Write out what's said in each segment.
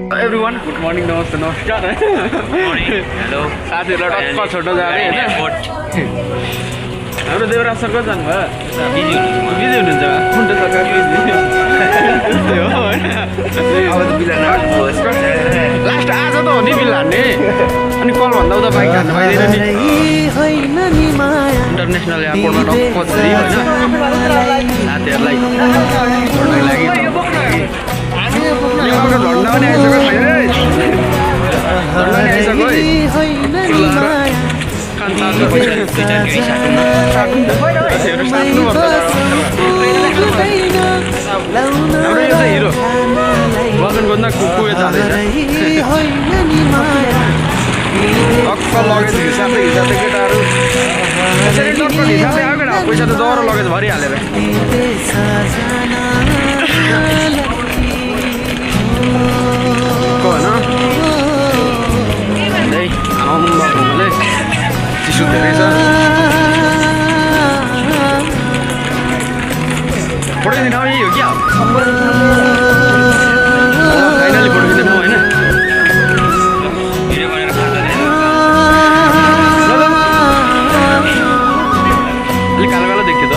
everyone good morning नमस्ते नमस्कार hello साथीहरूलाई टक्क छोटो जाने होइन हाम्रो देवराज सर कति जानुभयो बिजी हुनुहुन्छ कुन सरकार लास्ट आज त हो नि बिल हान्ने अनि कल भन्दा उता बाइक हान्नु पाइँदैन नि इन्टरनेसनल एयरपोर्टमा टक्क छोरी होइन साथीहरूलाई छोड्नको लागि झन्डा पनि आइसक्यो झन्डा पनि आइसक्यो हाम्रो यो चाहिँ हिरो वजन गर्दा कुकुए जाँदैछ टक्क लगेज हिसाबले केटाहरू यसरी टक्क हिसाबले आयो केटा पैसा त जरो लगेज भरिहालेर चिसो धेरै छ फोटो खिच्न यही हो क्या फाइनली फोटो खिच्नु होइन अलिक कालो कालो देखियो त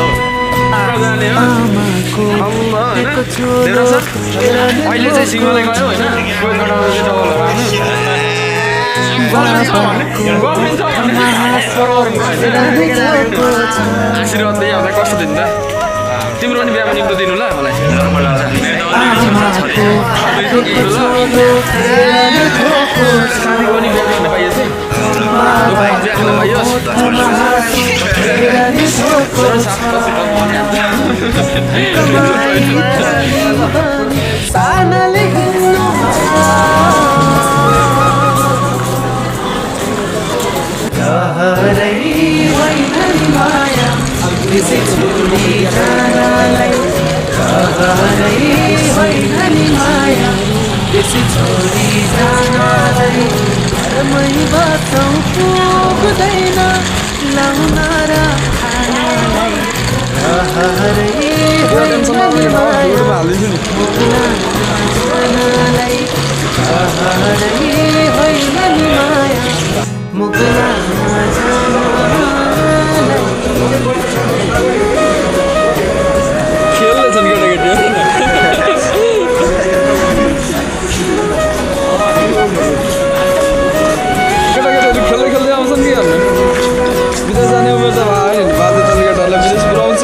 अहिले चाहिँ सिङ्गलै गयो होइन आशीर्वाद दिए हामीलाई कस्तो दिनु त तिम्रो पनि बिहामा निम्तो दिनु ल मलाई साथीको पनि बिहा देख्न पाइएछ खेल्दैछन् केटाकेटीहरू खेल्दै खेल्दै आउँछन् कि हाल्नु विदेश जाने उमेर त भयो नि बाजे चल्ने केटाहरूलाई विदेश पुऱ्याउँछ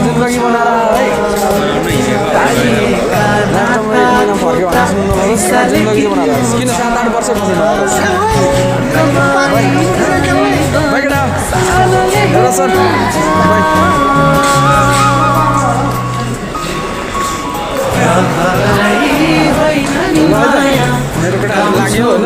जिन्दगी बनाएर जिन्दगी बनाएर किन 7-8 वर्ष सर मेरो केटाहरू लाग्यो होइन